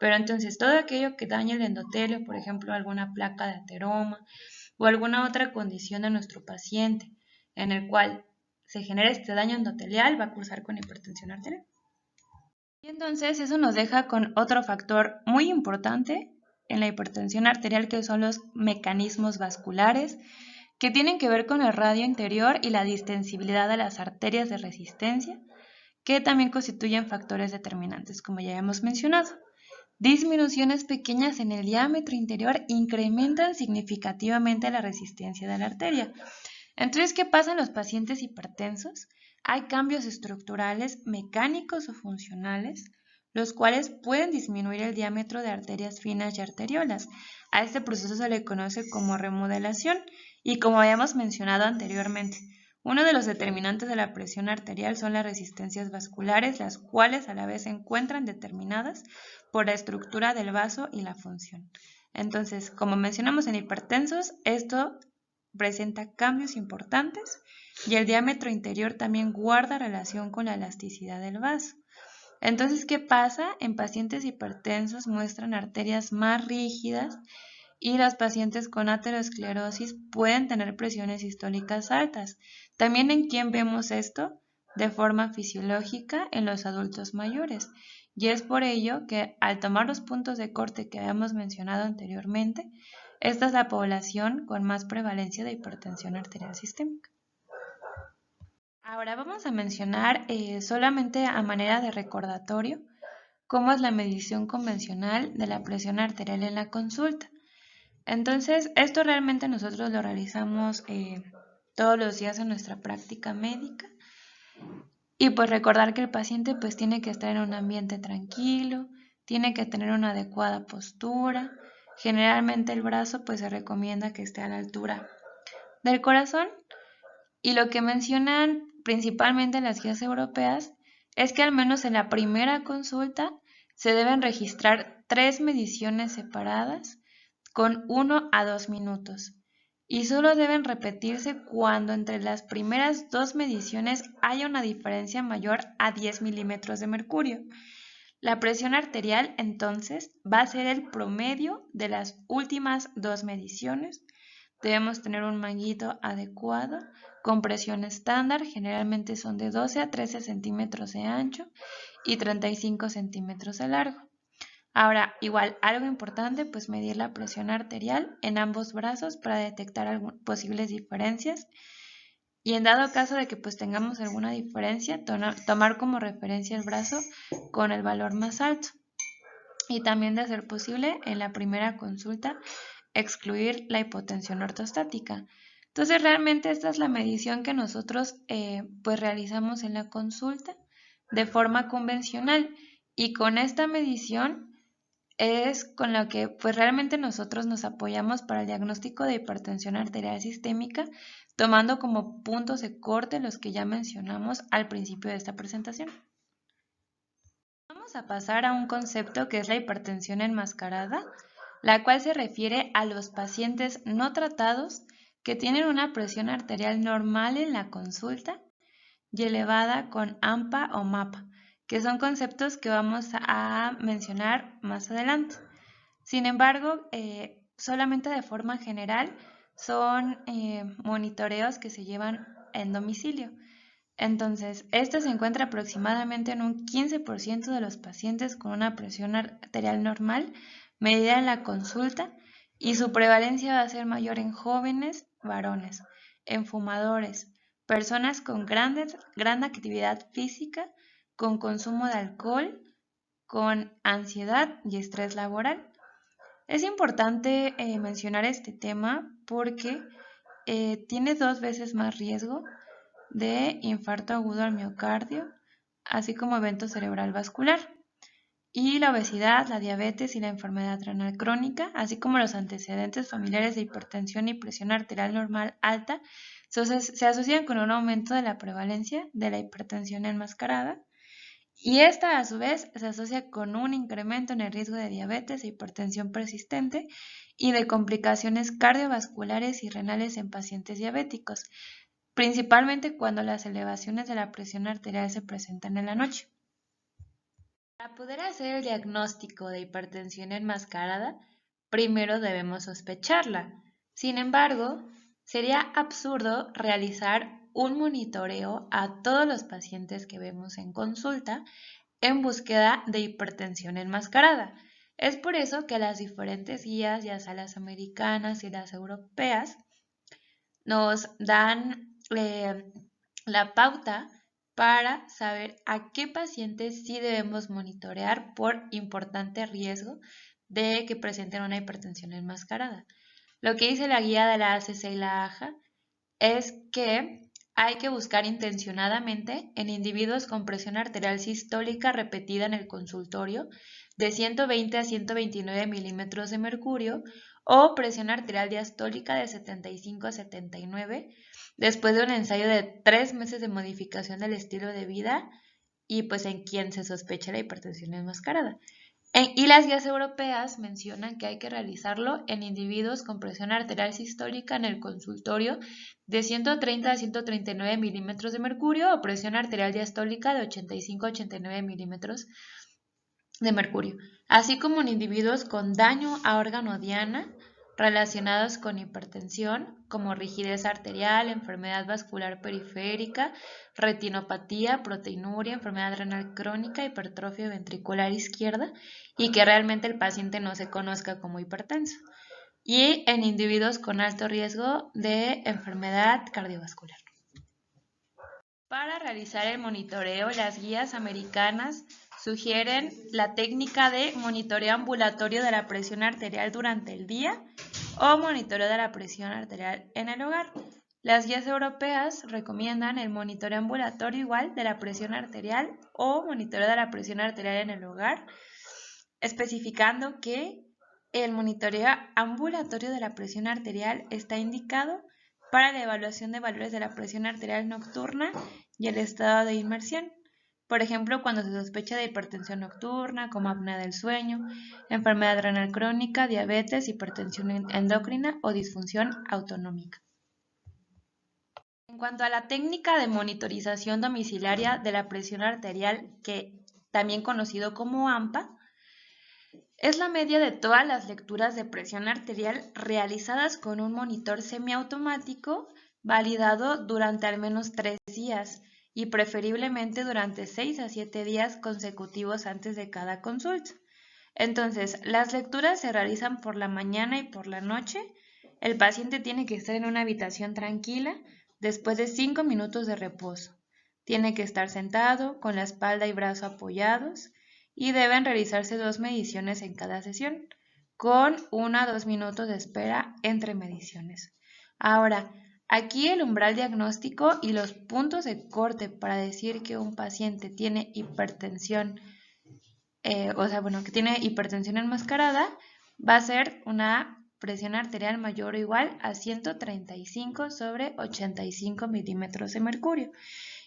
Pero entonces todo aquello que daña el endotelio, por ejemplo, alguna placa de ateroma o alguna otra condición de nuestro paciente en el cual se genera este daño endotelial, va a cursar con hipertensión arterial. Y entonces eso nos deja con otro factor muy importante en la hipertensión arterial, que son los mecanismos vasculares, que tienen que ver con el radio interior y la distensibilidad de las arterias de resistencia, que también constituyen factores determinantes, como ya hemos mencionado. Disminuciones pequeñas en el diámetro interior incrementan significativamente la resistencia de la arteria. Entonces, ¿qué pasa en los pacientes hipertensos? Hay cambios estructurales, mecánicos o funcionales, los cuales pueden disminuir el diámetro de arterias finas y arteriolas. A este proceso se le conoce como remodelación y como habíamos mencionado anteriormente, uno de los determinantes de la presión arterial son las resistencias vasculares, las cuales a la vez se encuentran determinadas por la estructura del vaso y la función. Entonces, como mencionamos en hipertensos, esto presenta cambios importantes y el diámetro interior también guarda relación con la elasticidad del vaso. Entonces, ¿qué pasa? En pacientes hipertensos muestran arterias más rígidas y los pacientes con aterosclerosis pueden tener presiones sistólicas altas. También en quién vemos esto de forma fisiológica en los adultos mayores. Y es por ello que al tomar los puntos de corte que habíamos mencionado anteriormente, esta es la población con más prevalencia de hipertensión arterial sistémica. Ahora vamos a mencionar solamente a manera de recordatorio cómo es la medición convencional de la presión arterial en la consulta. Entonces, esto realmente nosotros lo realizamos todos los días en nuestra práctica médica. Y pues recordar que el paciente pues tiene que estar en un ambiente tranquilo, tiene que tener una adecuada postura. Generalmente el brazo pues se recomienda que esté a la altura del corazón. Y lo que mencionan principalmente las guías europeas es que al menos en la primera consulta se deben registrar 3 mediciones separadas con 1 a 2 minutos y solo deben repetirse cuando entre las primeras 2 mediciones haya una diferencia mayor a 10 milímetros de mercurio. La presión arterial entonces va a ser el promedio de las últimas 2 mediciones. Debemos tener un manguito adecuado con presión estándar, generalmente son de 12 a 13 centímetros de ancho y 35 centímetros de largo. Ahora, igual, algo importante, pues medir la presión arterial en ambos brazos para detectar posibles diferencias y en dado caso de que pues tengamos alguna diferencia, tomar como referencia el brazo con el valor más alto y también de ser posible en la primera consulta excluir la hipotensión ortostática. Entonces realmente esta es la medición que nosotros pues realizamos en la consulta de forma convencional y con esta medición es con lo que pues realmente nosotros nos apoyamos para el diagnóstico de hipertensión arterial sistémica, tomando como puntos de corte los que ya mencionamos al principio de esta presentación. Vamos a pasar a un concepto que es la hipertensión enmascarada, la cual se refiere a los pacientes no tratados que tienen una presión arterial normal en la consulta y elevada con AMPA o MAPA, que son conceptos que vamos a mencionar más adelante. Sin embargo, solamente de forma general son monitoreos que se llevan en domicilio. Entonces, esto se encuentra aproximadamente en un 15% de los pacientes con una presión arterial normal medida en la consulta y su prevalencia va a ser mayor en jóvenes, varones, en fumadores, personas con gran actividad física, con consumo de alcohol, con ansiedad y estrés laboral. Es importante mencionar este tema porque tiene 2 veces más riesgo de infarto agudo al miocardio, así como evento cerebral vascular. Y la obesidad, la diabetes y la enfermedad renal crónica, así como los antecedentes familiares de hipertensión y presión arterial normal alta, se asocian con un aumento de la prevalencia de la hipertensión enmascarada. Y esta, a su vez, se asocia con un incremento en el riesgo de diabetes e hipertensión persistente y de complicaciones cardiovasculares y renales en pacientes diabéticos, principalmente cuando las elevaciones de la presión arterial se presentan en la noche. Para poder hacer el diagnóstico de hipertensión enmascarada, primero debemos sospecharla. Sin embargo, sería absurdo realizar un monitoreo a todos los pacientes que vemos en consulta en búsqueda de hipertensión enmascarada. Es por eso que las diferentes guías, ya sea las americanas y las europeas, nos dan la pauta para saber a qué pacientes sí debemos monitorear por importante riesgo de que presenten una hipertensión enmascarada. Lo que dice la guía de la ACC y la AJA es que hay que buscar intencionadamente en individuos con presión arterial sistólica repetida en el consultorio de 120 a 129 milímetros de mercurio o presión arterial diastólica de 75 a 79 después de un ensayo de 3 meses de modificación del estilo de vida y pues en quien se sospecha la hipertensión enmascarada. Y las guías europeas mencionan que hay que realizarlo en individuos con presión arterial sistólica en el consultorio de 130 a 139 milímetros de mercurio o presión arterial diastólica de 85 a 89 milímetros de mercurio, así como en individuos con daño a órgano diana relacionados con hipertensión, como rigidez arterial, enfermedad vascular periférica, retinopatía, proteinuria, enfermedad renal crónica, hipertrofia ventricular izquierda y que realmente el paciente no se conozca como hipertenso. Y en individuos con alto riesgo de enfermedad cardiovascular. Para realizar el monitoreo, las guías americanas sugieren la técnica de monitoreo ambulatorio de la presión arterial durante el día o monitoreo de la presión arterial en el hogar. Las guías europeas recomiendan el monitoreo ambulatorio igual de la presión arterial o monitoreo de la presión arterial en el hogar, especificando que el monitoreo ambulatorio de la presión arterial está indicado para la evaluación de valores de la presión arterial nocturna y el estado de inmersión. Por ejemplo, cuando se sospecha de hipertensión nocturna, como apnea del sueño, enfermedad renal crónica, diabetes, hipertensión endocrina o disfunción autonómica. En cuanto a la técnica de monitorización domiciliaria de la presión arterial, que también conocido como AMPA, es la media de todas las lecturas de presión arterial realizadas con un monitor semiautomático validado durante al menos 3 días y preferiblemente durante 6 a 7 días consecutivos antes de cada consulta. Entonces, las lecturas se realizan por la mañana y por la noche. El paciente tiene que estar en una habitación tranquila después de 5 minutos de reposo. Tiene que estar sentado con la espalda y brazo apoyados y deben realizarse 2 mediciones en cada sesión, con 1 a 2 minutos de espera entre mediciones. Ahora, aquí el umbral diagnóstico y los puntos de corte para decir que un paciente tiene hipertensión, que tiene hipertensión enmascarada, va a ser una presión arterial mayor o igual a 135 sobre 85 milímetros de mercurio.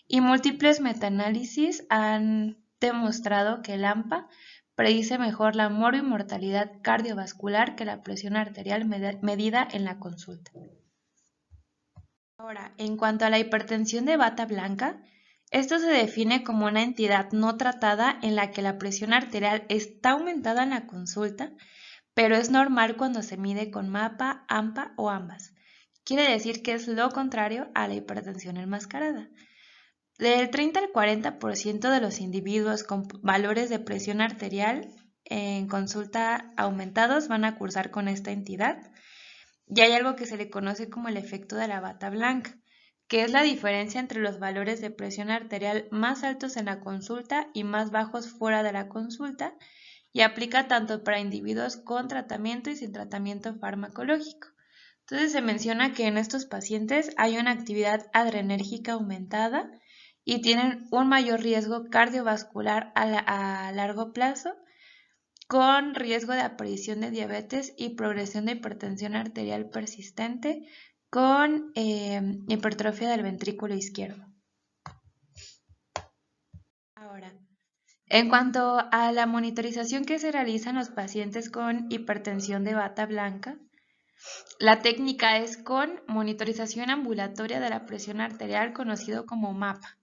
Y múltiples metaanálisis han demostrado que el AMPA predice mejor la mortalidad cardiovascular que la presión arterial medida en la consulta. Ahora, en cuanto a la hipertensión de bata blanca, esto se define como una entidad no tratada en la que la presión arterial está aumentada en la consulta, pero es normal cuando se mide con MAPA, AMPA o ambas. Quiere decir que es lo contrario a la hipertensión enmascarada. Del 30 al 40% de los individuos con valores de presión arterial en consulta aumentados van a cursar con esta entidad. Y hay algo que se le conoce como el efecto de la bata blanca, que es la diferencia entre los valores de presión arterial más altos en la consulta y más bajos fuera de la consulta, y aplica tanto para individuos con tratamiento y sin tratamiento farmacológico. Entonces se menciona que en estos pacientes hay una actividad adrenérgica aumentada y tienen un mayor riesgo cardiovascular a largo plazo, con riesgo de aparición de diabetes y progresión de hipertensión arterial persistente con hipertrofia del ventrículo izquierdo. Ahora, en cuanto a la monitorización que se realiza en los pacientes con hipertensión de bata blanca, la técnica es con monitorización ambulatoria de la presión arterial, conocido como MAPA.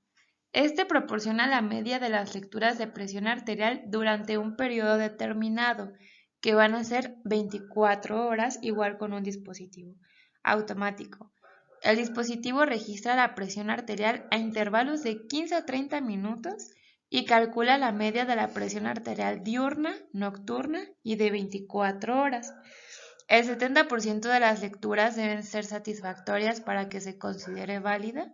Este proporciona la media de las lecturas de presión arterial durante un periodo determinado, que van a ser 24 horas, igual con un dispositivo automático. El dispositivo registra la presión arterial a intervalos de 15 a 30 minutos y calcula la media de la presión arterial diurna, nocturna y de 24 horas. El 70% de las lecturas deben ser satisfactorias para que se considere válida.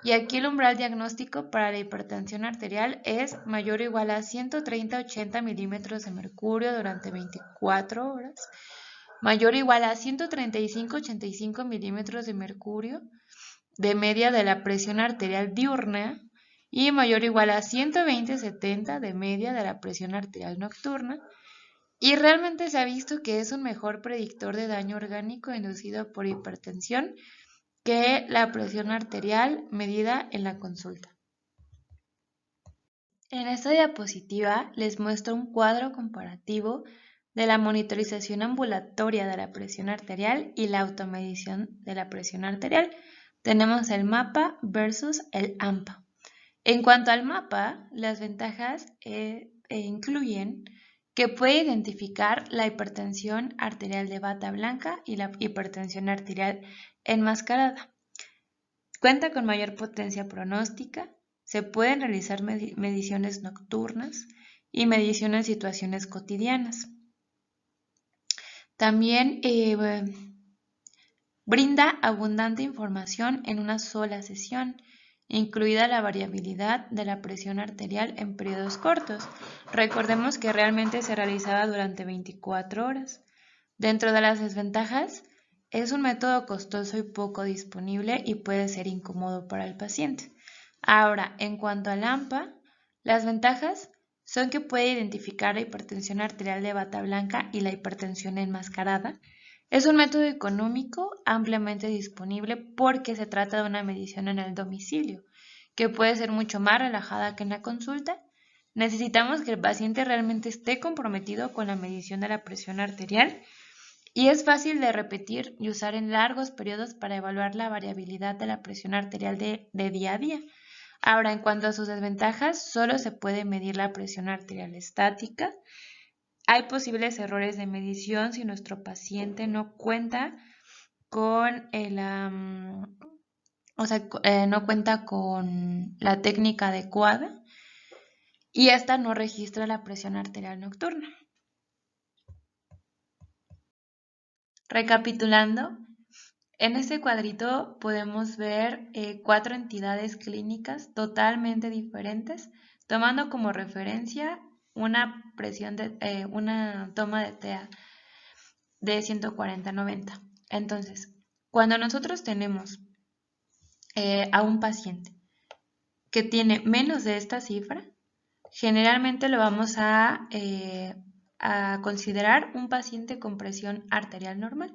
Y aquí el umbral diagnóstico para la hipertensión arterial es mayor o igual a 130-80 milímetros de mercurio durante 24 horas, mayor o igual a 135-85 milímetros de mercurio de media de la presión arterial diurna y mayor o igual a 120-70 de media de la presión arterial nocturna. Y realmente se ha visto que es un mejor predictor de daño orgánico inducido por hipertensión que la presión arterial medida en la consulta. En esta diapositiva les muestro un cuadro comparativo de la monitorización ambulatoria de la presión arterial y la automedición de la presión arterial. Tenemos el MAPA versus el AMPA. En cuanto al MAPA, las ventajas incluyen que puede identificar la hipertensión arterial de bata blanca y la hipertensión arterial enmascarada. Cuenta con mayor potencia pronóstica, se pueden realizar mediciones nocturnas y mediciones en situaciones cotidianas. También brinda abundante información en una sola sesión, incluida la variabilidad de la presión arterial en periodos cortos. Recordemos que realmente se realizaba durante 24 horas. Dentro de las desventajas, es un método costoso y poco disponible y puede ser incómodo para el paciente. Ahora, en cuanto al AMPA, las ventajas son que puede identificar la hipertensión arterial de bata blanca y la hipertensión enmascarada. Es un método económico ampliamente disponible porque se trata de una medición en el domicilio, que puede ser mucho más relajada que en la consulta. Necesitamos que el paciente realmente esté comprometido con la medición de la presión arterial y es fácil de repetir y usar en largos periodos para evaluar la variabilidad de la presión arterial de día a día. Ahora, en cuanto a sus desventajas, solo se puede medir la presión arterial estática. Hay posibles errores de medición si nuestro paciente no cuenta con no cuenta con la técnica adecuada y esta no registra la presión arterial nocturna. Recapitulando, en este cuadrito podemos ver 4 entidades clínicas totalmente diferentes, tomando como referencia una toma de TEA de 140-90. Entonces, cuando nosotros tenemos a un paciente que tiene menos de esta cifra, generalmente lo vamos a considerar un paciente con presión arterial normal.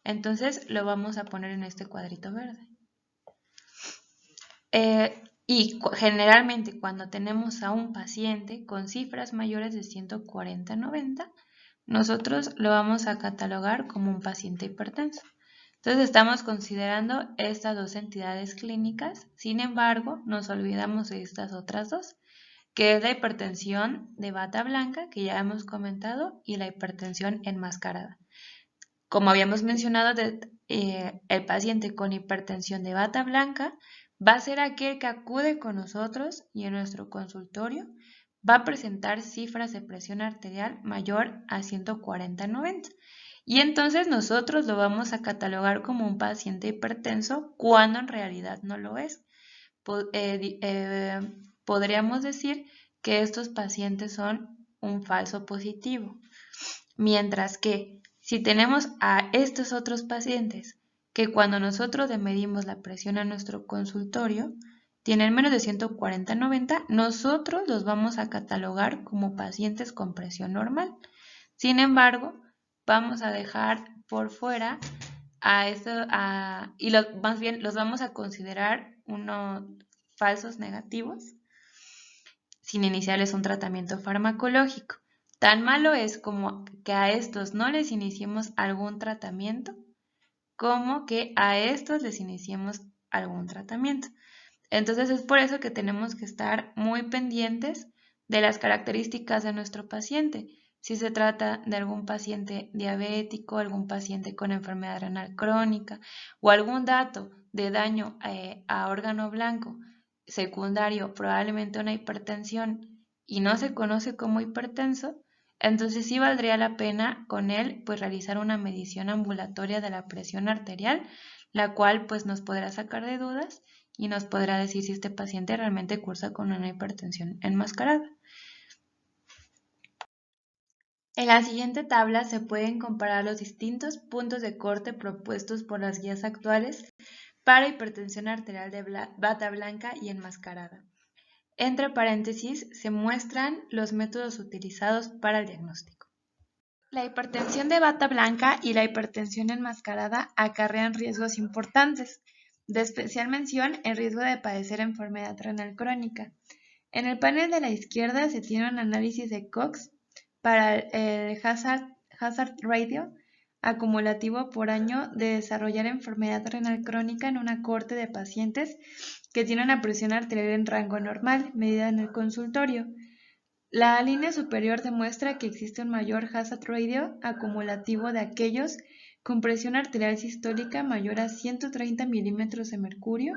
Entonces lo vamos a poner en este cuadrito verde. Y generalmente cuando tenemos a un paciente con cifras mayores de 140-90, nosotros lo vamos a catalogar como un paciente hipertenso. Entonces estamos considerando estas dos entidades clínicas, sin embargo nos olvidamos de estas otras dos, que es la hipertensión de bata blanca, que ya hemos comentado, y la hipertensión enmascarada. Como habíamos mencionado, el paciente con hipertensión de bata blanca va a ser aquel que acude con nosotros y en nuestro consultorio va a presentar cifras de presión arterial mayor a 140/90. Y entonces nosotros lo vamos a catalogar como un paciente hipertenso cuando en realidad no lo es. Podríamos decir que estos pacientes son un falso positivo. Mientras que si tenemos a estos otros pacientes que cuando nosotros le medimos la presión a nuestro consultorio tienen menos de 140/90, nosotros los vamos a catalogar como pacientes con presión normal. Sin embargo, vamos a dejar por fuera más bien los vamos a considerar unos falsos negativos sin iniciarles un tratamiento farmacológico. Tan malo es como que a estos no les iniciemos algún tratamiento, como que a estos les iniciemos algún tratamiento. Entonces es por eso que tenemos que estar muy pendientes de las características de nuestro paciente. Si se trata de algún paciente diabético, algún paciente con enfermedad renal crónica o algún dato de daño a órgano blanco secundario, probablemente una hipertensión, y no se conoce como hipertenso, entonces sí valdría la pena con él pues realizar una medición ambulatoria de la presión arterial, la cual pues nos podrá sacar de dudas y nos podrá decir si este paciente realmente cursa con una hipertensión enmascarada. En la siguiente tabla se pueden comparar los distintos puntos de corte propuestos por las guías actuales para hipertensión arterial de bata blanca y enmascarada. Entre paréntesis se muestran los métodos utilizados para el diagnóstico. La hipertensión de bata blanca y la hipertensión enmascarada acarrean riesgos importantes, de especial mención el riesgo de padecer enfermedad renal crónica. En el panel de la izquierda se tiene un análisis de Cox para el hazard ratio acumulativo por año de desarrollar enfermedad renal crónica en una cohorte de pacientes que tienen una presión arterial en rango normal, medida en el consultorio. La línea superior demuestra que existe un mayor hazard ratio acumulativo de aquellos con presión arterial sistólica mayor a 130 milímetros de mercurio,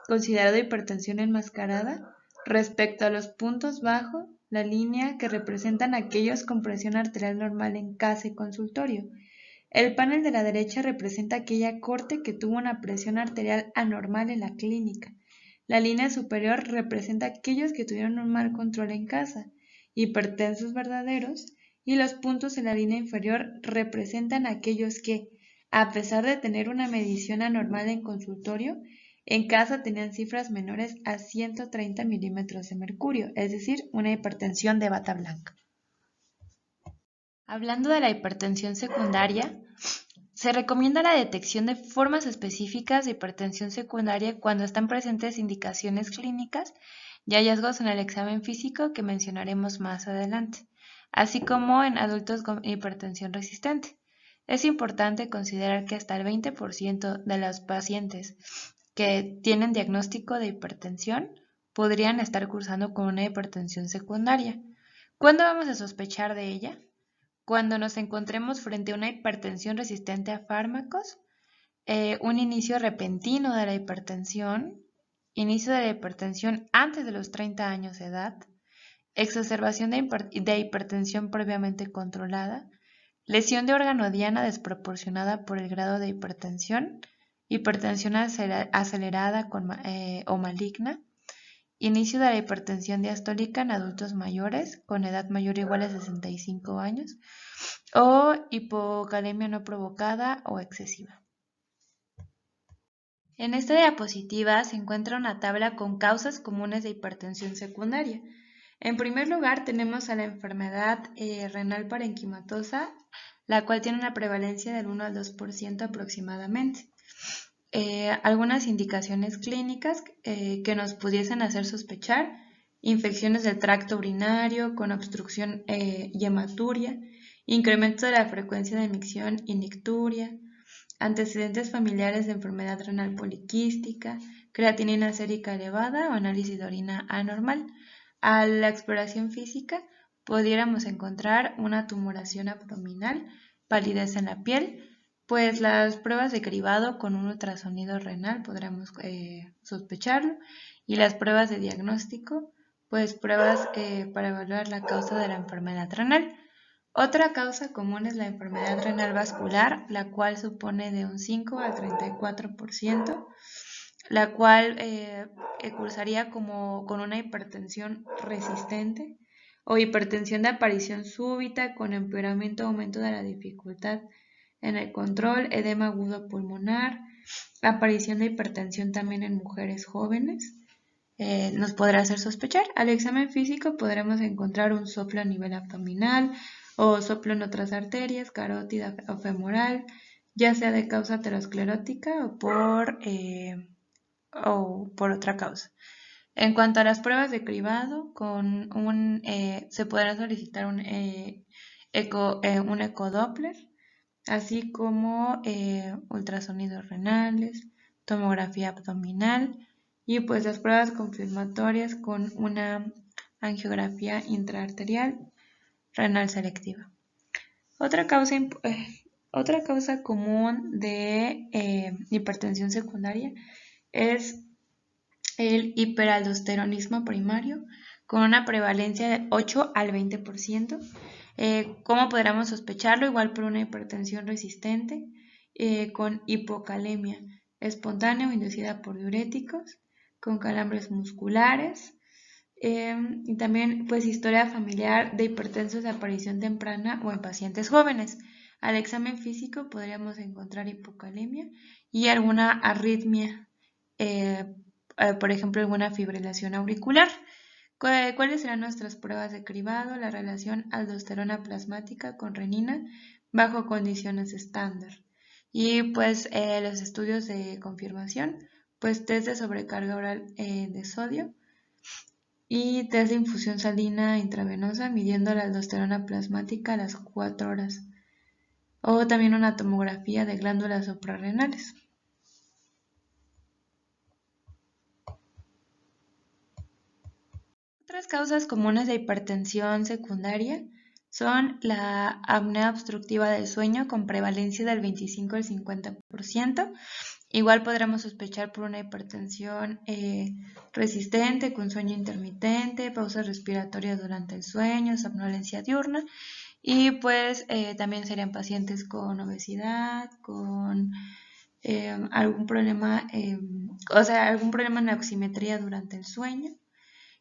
considerado hipertensión enmascarada, respecto a los puntos bajo la línea que representan aquellos con presión arterial normal en casa y consultorio. El panel de la derecha representa aquella cohorte que tuvo una presión arterial anormal en la clínica. La línea superior representa aquellos que tuvieron un mal control en casa, hipertensos verdaderos, y los puntos en la línea inferior representan aquellos que, a pesar de tener una medición anormal en consultorio, en casa tenían cifras menores a 130 milímetros de mercurio, es decir, una hipertensión de bata blanca. Hablando de la hipertensión secundaria, se recomienda la detección de formas específicas de hipertensión secundaria cuando están presentes indicaciones clínicas y hallazgos en el examen físico que mencionaremos más adelante, así como en adultos con hipertensión resistente. Es importante considerar que hasta el 20% de los pacientes que tienen diagnóstico de hipertensión podrían estar cursando con una hipertensión secundaria. ¿Cuándo vamos a sospechar de ella? Cuando nos encontremos frente a una hipertensión resistente a fármacos, un inicio repentino de la hipertensión, inicio de la hipertensión antes de los 30 años de edad, exacerbación de hipertensión previamente controlada, lesión de órgano diana desproporcionada por el grado de hipertensión, hipertensión acelerada o maligna, inicio de la hipertensión diastólica en adultos mayores con edad mayor o igual a 65 años o hipocalemia no provocada o excesiva. En esta diapositiva se encuentra una tabla con causas comunes de hipertensión secundaria. En primer lugar tenemos a la enfermedad renal parenquimatosa, la cual tiene una prevalencia del 1 al 2% aproximadamente. Algunas indicaciones clínicas que nos pudiesen hacer sospechar: infecciones del tracto urinario con obstrucción y hematuria, incremento de la frecuencia de micción y nicturia, antecedentes familiares de enfermedad renal poliquística, creatinina sérica elevada o análisis de orina anormal. A la exploración física pudiéramos encontrar una tumoración abdominal, palidez en la piel, Pues las pruebas de cribado con un ultrasonido renal podremos sospecharlo, y las pruebas de diagnóstico, pues pruebas para evaluar la causa de la enfermedad renal. Otra causa común es la enfermedad renal vascular, la cual supone de un 5 al 34%, la cual cursaría como con una hipertensión resistente o hipertensión de aparición súbita con empeoramiento o aumento de la dificultad en el control, edema agudo pulmonar, aparición de hipertensión también en mujeres jóvenes. Nos podrá hacer sospechar. Al examen físico podremos encontrar un soplo a nivel abdominal o soplo en otras arterias, carótida o femoral, ya sea de causa aterosclerótica o por otra causa. En cuanto a las pruebas de cribado, se podrá solicitar un ecodoppler, así como ultrasonidos renales, tomografía abdominal y pues las pruebas confirmatorias con una angiografía intraarterial renal selectiva. Otra causa común de hipertensión secundaria es el hiperaldosteronismo primario, con una prevalencia de 8 al 20%. ¿Cómo podríamos sospecharlo? Igual por una hipertensión resistente, con hipocalemia espontánea o inducida por diuréticos, con calambres musculares, y también pues historia familiar de hipertensos de aparición temprana o en pacientes jóvenes. Al examen físico podríamos encontrar hipocalemia y alguna arritmia, por ejemplo alguna fibrilación auricular. ¿Cuáles serán nuestras pruebas de cribado? La relación aldosterona plasmática con renina bajo condiciones estándar. Y pues los estudios de confirmación, pues test de sobrecarga oral de sodio y test de infusión salina intravenosa midiendo la aldosterona plasmática a las 4 horas. O también una tomografía de glándulas suprarrenales. Otras causas comunes de hipertensión secundaria son la apnea obstructiva del sueño con prevalencia del 25 al 50%. Igual podremos sospechar por una hipertensión resistente con sueño intermitente, pausas respiratorias durante el sueño, somnolencia diurna, y pues también serían pacientes con obesidad, con algún problema en la oximetría durante el sueño.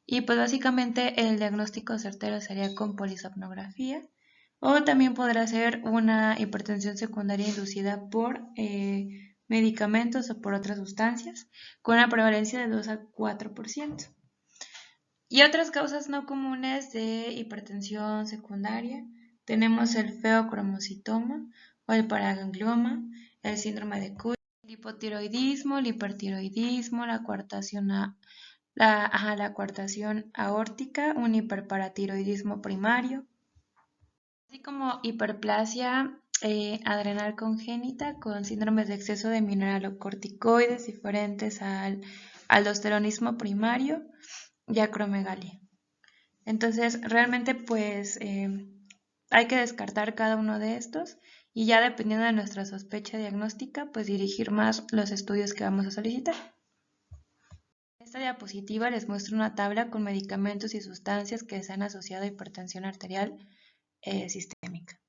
Y pues básicamente el diagnóstico certero sería con polisomnografía, o también podrá ser una hipertensión secundaria inducida por medicamentos o por otras sustancias, con una prevalencia de 2 a 4%. Y otras causas no comunes de hipertensión secundaria, tenemos el feocromocitoma o el paraganglioma, el síndrome de Cushing, el hipotiroidismo, el hipertiroidismo, la coartación aórtica, un hiperparatiroidismo primario, así como hiperplasia adrenal congénita con síndromes de exceso de mineralocorticoides diferentes al aldosteronismo primario y acromegalia. Entonces, realmente pues hay que descartar cada uno de estos y ya dependiendo de nuestra sospecha diagnóstica, pues dirigir más los estudios que vamos a solicitar. En esta diapositiva les muestro una tabla con medicamentos y sustancias que se han asociado a hipertensión arterial sistémica.